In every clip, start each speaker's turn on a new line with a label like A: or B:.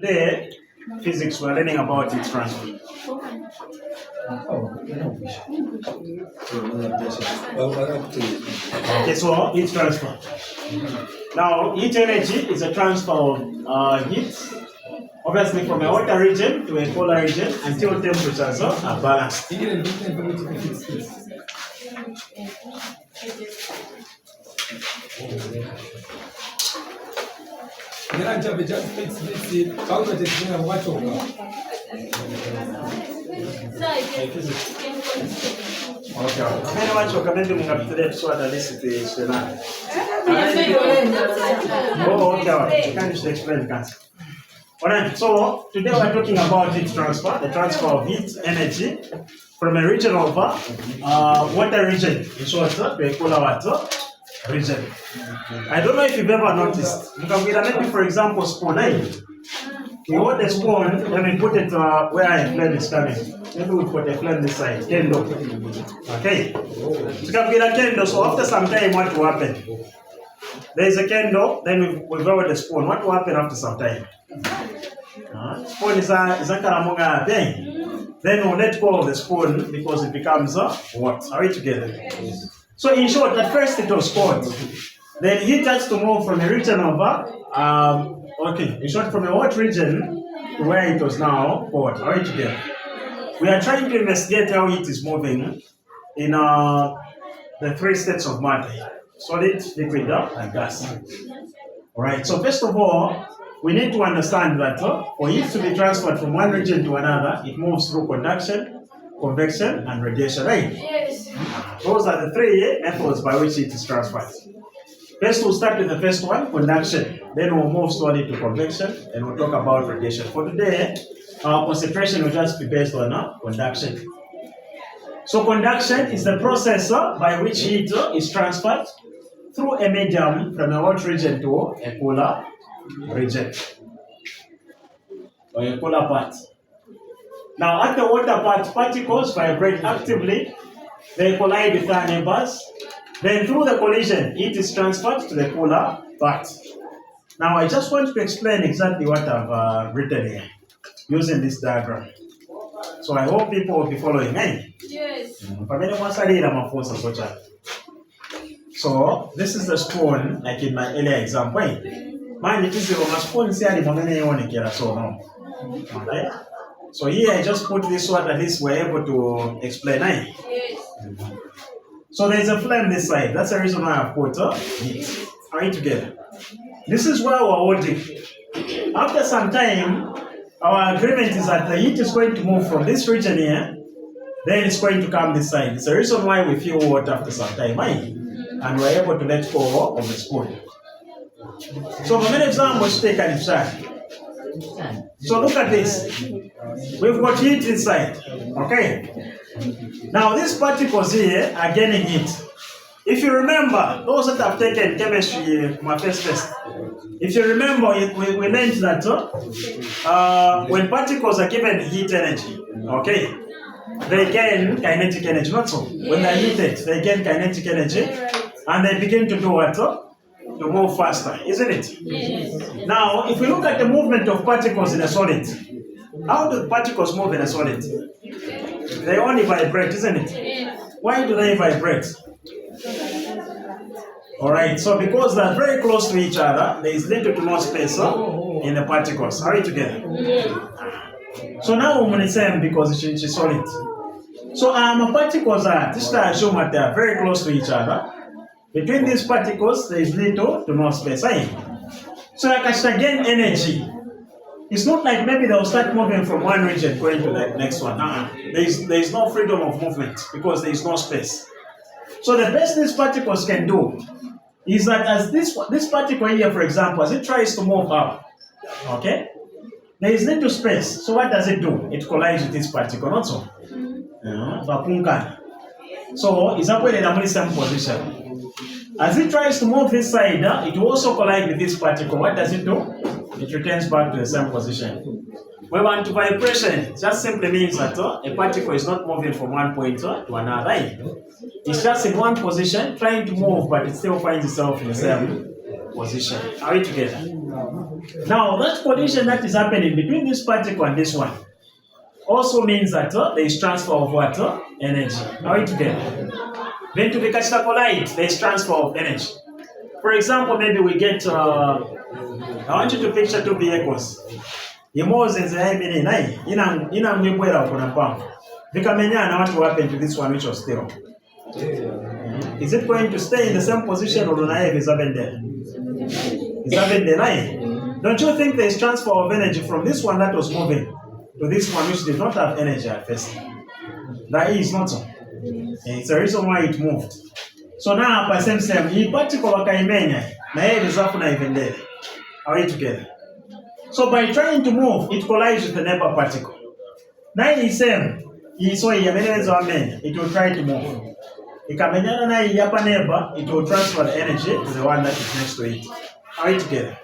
A: Today, physics, we're learning about heat transfer. Okay, so heat transfer. Now, heat energy is a transfer of heat, obviously from a water region to a polar region until temperatures are balanced. Okay. Many much of commenting on the so at least is Oh, okay. Can you explain that? Alright, so today we're talking about heat transfer, the transfer of heat energy from a region of water region, in short, to a polar water region. I don't know if you've ever noticed. Maybe, for example, spoon. We hold the spoon, then we put it where a flame is coming. Maybe we put a flame this side, candle. Okay. It's going to be a candle, so after some time, what will happen? There is a candle, then we go with the spoon. What will happen after some time? Spoon is a karamonga thing. Then we'll let go of the spoon because it becomes what? Are we together? So in short, at first it was cold. Then heat has to move from a region of in short, from a hot region to where it was now cold. Are we together? We are trying to investigate how heat is moving in the three states of matter: solid, liquid, and gas. Alright, so first of all, we need to understand that for heat to be transferred from one region to another, it moves through conduction, convection, and radiation. Right?
B: Yes.
A: Those are the three methods by which heat is transferred. First, we'll start with the first one, conduction. Then we'll move slowly to convection, and we'll talk about radiation. For today, our concentration will just be based on conduction. So conduction is the process by which heat is transferred through a medium from a hot region to a cooler region, or a cooler part. Now, at the water part, particles vibrate actively. They collide with their neighbors. Then through the collision, heat is transferred to the cooler part. Now, I just want to explain exactly what I've written here using this diagram. So I hope people will be following.
B: Yes.
A: So this is the spoon, like in my earlier example. Mind it is the spoon, so no. Okay? So here I just put this one, at least we're able to explain.
B: Yes.
A: So there's a flame this side. That's the reason why I've put heat. Are you together? This is where we're holding. After some time, our agreement is that the heat is going to move from this region here, then it's going to come this side. It's the reason why we feel hot after some time, and we're able to let go of the spoon. So for many examples, take an example. So look at this. We've got heat inside. Okay? Now these particles here are gaining heat. If you remember, those that have taken chemistry, my first test, if you remember, we learned that when particles are given heat energy, okay, they gain kinetic energy, not so. When they're heated, they gain kinetic energy, and they begin to do what? To move faster, isn't it?
B: Yes.
A: Now, if we look at the movement of particles in a solid, how do particles move in a solid? They only vibrate, isn't it?
B: Yes.
A: Why do they vibrate? Alright, so because they're very close to each other, there is little to no space in the particles. Are we together?
B: Yes.
A: So now we're the same because it's solid. So particles are, this I assume that they are very close to each other. Between these particles, there is little to no space. So like I should gain energy. It's not like maybe they'll start moving from one region going to the next one. There is no freedom of movement because there is no space. So the best these particles can do is that as this particle here, for example, as it tries to move up, okay, there is little space. So what does it do? It collides with this particle, not so. So it's up in the same position. As it tries to move this side, it will also collide with this particle. What does it do? It returns back to the same position. When we to vibration, just simply means that a particle is not moving from one point to another. It's just in one position, trying to move, but it still finds itself in the same position. Are we together? Now, that collision that is happening between this particle and this one also means that there is transfer of what? Energy. Are we together? Then to the collide, there is transfer of energy. For example, maybe we get, I want you to picture two vehicles. Emotions ina mwibwera kuna pampu. Vikamenyana, what will happen to this one which was still? Is it going to stay in the same position or is it? Don't you think there is transfer of energy from this one that was moving to this one which did not have energy at first? That is not so. It's a reason why it moved. So now, by same, he particular kaimenya, na yeye reserve na even there. Are we together? So by trying to move, it collides with the neighbor particle. Now he same, he saw it will try to move. Ikamenyana na hapa neighbor, it will transfer the energy to the one that is next to it. Are we together?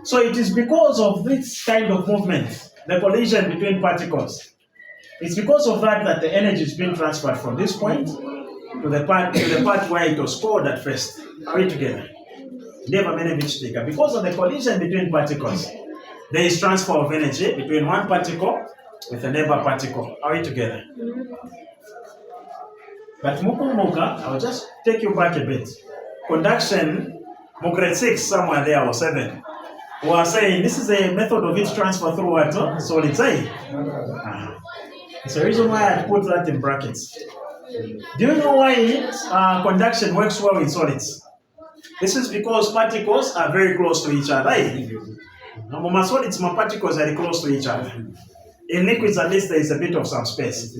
A: So it is because of this kind of movement, the collision between particles. It's because of that that the energy is being transferred from this point to the part where it was stored at first. Are we together? Because of the collision between particles, there is transfer of energy between one particle with a neighbor particle. Are we together? But Mukumuka, I'll just take you back a bit. Conduction, grade 6, somewhere there or 7, we are saying this is a method of heat transfer through what? Solids. It's the reason why I put that in brackets. Do you know why conduction works well in solids? This is because particles are very close to each other. My solids, my particles are close to each other. In liquids, at least there is a bit of some space.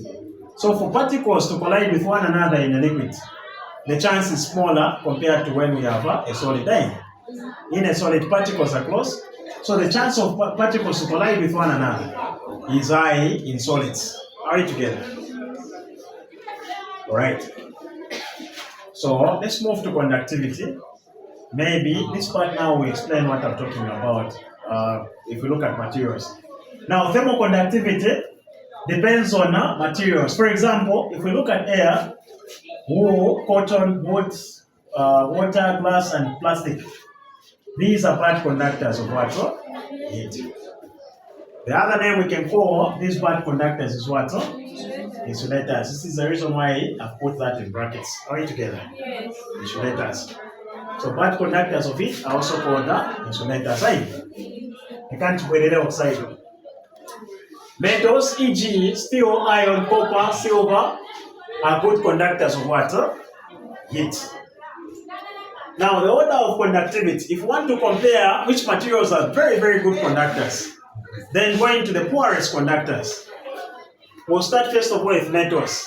A: So for particles to collide with one another in a liquid, the chance is smaller compared to when we have a solid. In a solid, particles are close, so the chance of particles to collide with one another is high in solids. Are we together? All right. So let's move to conductivity. Maybe this part now we explain what I'm talking about. If we look at materials. Now, thermoconductivity depends on materials. For example, if we look at air, wool, cotton, wood, water, glass, and plastic, these are bad conductors of what? Heat. The other name we can call these bad conductors is what? Insulators. This is the reason why I've put that in brackets. Are we together?
B: Yes.
A: Insulators. So bad conductors of heat are also called insulators. I can't put it outside. Metals, e.g. steel, iron, copper, silver, are good conductors of water, heat. Now, the order of conductivity, if you want to compare which materials are very, very good conductors, then going to the poorest conductors. We'll start first of all with metals.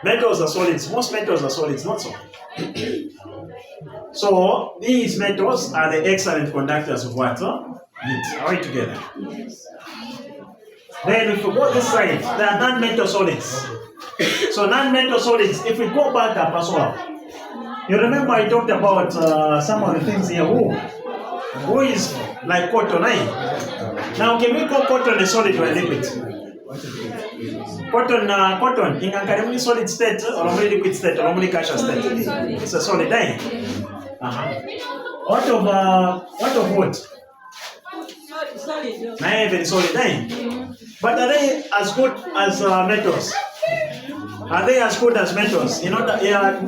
A: Metals are solids. Most metals are solids, not so. So, these metals are the excellent conductors of water, heat. Are we together? Then if we go this side, there are non-metal solids. So non-metal solids, if we go back up as well, you remember I talked about some of the things here. Who is like cotton, eh? Now can we call cotton a solid or a liquid? Cotton, in a solid state or a liquid state or a gaseous state? It's a solid, eh? What of wood?
B: Solid.
A: Not even solid, eh? But are they as good as metals? Are they as good as metals? You know that, yeah.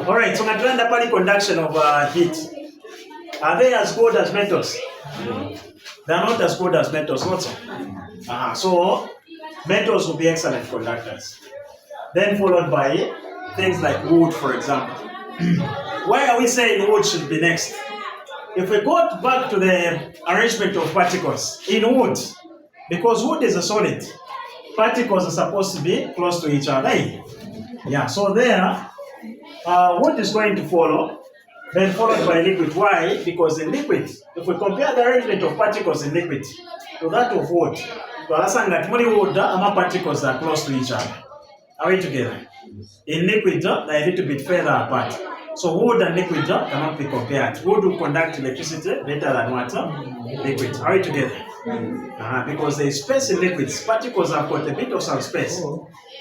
A: All right. So, I'm the party conduction of heat. Are they as good as metals? They are not as good as metals, not so. So, metals will be excellent conductors. Then followed by things like wood, for example. Why are we saying wood should be next? If we go back to the arrangement of particles in wood, because wood is a solid, particles are supposed to be close to each other. Yeah, so there, wood is going to follow, then followed by liquid. Why? Because in liquid, if we compare the arrangement of particles in liquid to that of wood, wood particles are close to each other. Are we together? In liquid, they're a little bit further apart. So wood and liquid cannot be compared. Wood will conduct electricity better than water, liquid. Are we together? Because there is space in liquids. Particles have got a bit of some space.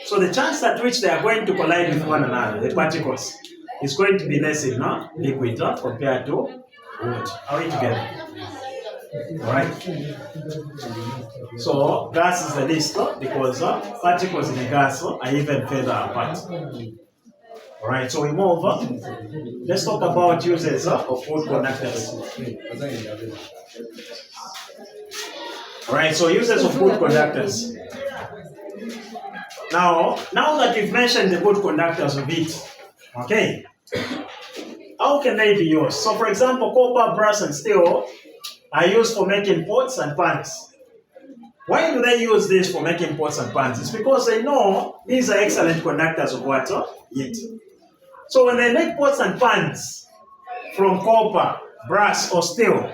A: So the chance at which they are going to collide with one another, the particles, is going to be less in liquid compared to wood. Are we together? Alright. So gas is the least because particles in the gas are even further apart. Alright, so we move on. Let's talk about uses of wood conductors. Alright, so uses of wood conductors. Now that we've mentioned the wood conductors of it, okay, how can they be used? So for example, copper, brass, and steel are used for making pots and pans. Why do they use this for making pots and pans? It's because they know these are excellent conductors of water, heat. So when they make pots and pans from copper, brass, or steel,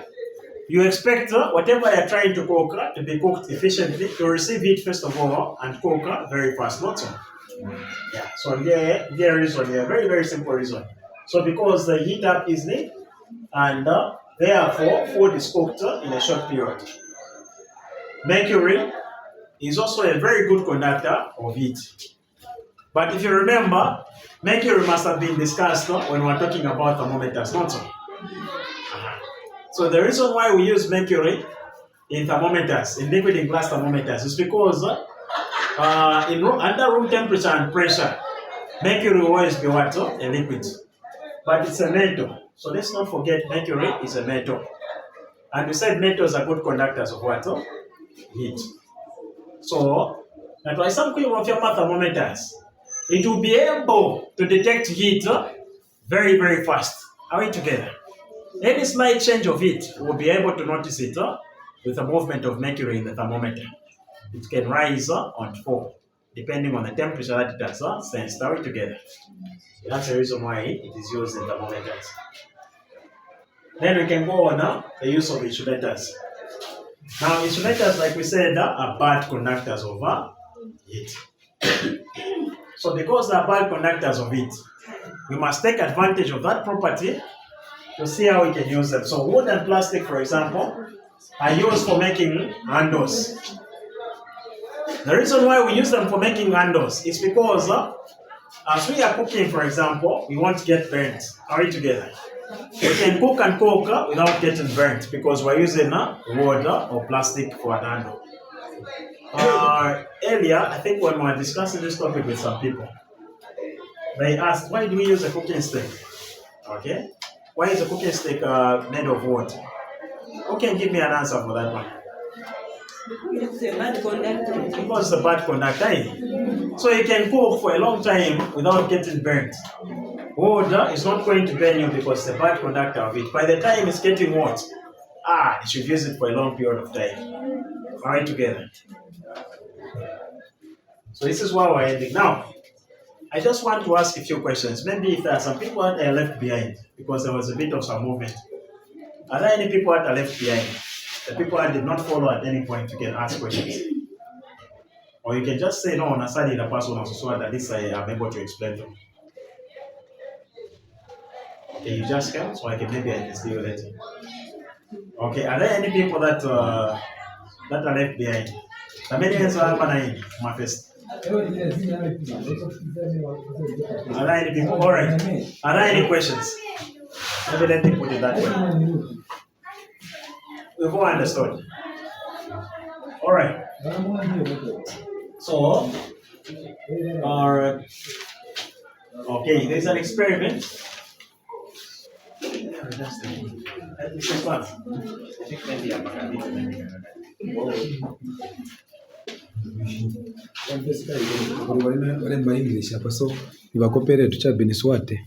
A: you expect whatever you're trying to cook to be cooked efficiently, to receive heat first of all, and cook very fast, not so. Yeah, so there reason here, very, very simple reason. So because they heat up easily, and therefore food is cooked in a short period. Mercury is also a very good conductor of heat. But if you remember, mercury must have been discussed when we're talking about thermometers, not so. So the reason why we use mercury in thermometers, in liquid and glass thermometers, is because under room temperature and pressure, mercury will always be what? A liquid. But it's a metal. So let's not forget mercury is a metal. And we said metals are good conductors of what? Heat. So that's why some of your thermometers, it will be able to detect heat very, very fast. Are we together? Any slight change of heat, we'll be able to notice it with the movement of mercury in the thermometer. It can rise and fall, depending on the temperature that it has sensed. Are we together? That's the reason why it is used in thermometers. Then we can go on the use of insulators. Now, insulators, like we said, are bad conductors of heat. So because they are bad conductors of heat, we must take advantage of that property to see how we can use them. So wood and plastic, for example, are used for making handles. The reason why we use them for making handles is because as we are cooking, for example, we won't get burnt. Are we together? We can cook and cook without getting burnt because we're using wood or plastic for an handle. Earlier, I think when we were discussing this topic with some people, they asked, why do we use a cooking stick? Okay? Why is a cooking stick made of wood? Who can give me an answer for that one?
C: It's a bad conductor.
A: Because it's a bad conductor. Eh? So you can cook for a long time without getting burnt. Wood is not going to burn you because it's a bad conductor of it. By the time it's getting hot, you should use it for a long period of time. All right, together. So this is why we're ending. Now, I just want to ask a few questions. Maybe if there are some people that are left behind, because there was a bit of some movement. Are there any people that are left behind? The people that did not follow at any point, you can ask questions. Or you can just say, no, Nasani the person also, so that at least I am able to explain to you. Okay, you just come, so I can see you later. Okay, are there any people that are left behind? Are there any people? All right. Are there any questions? Maybe let me put it that way. We've all understood. All right. So, okay, there's an experiment.
D: English hapa so niwakopere tucha Beniswate.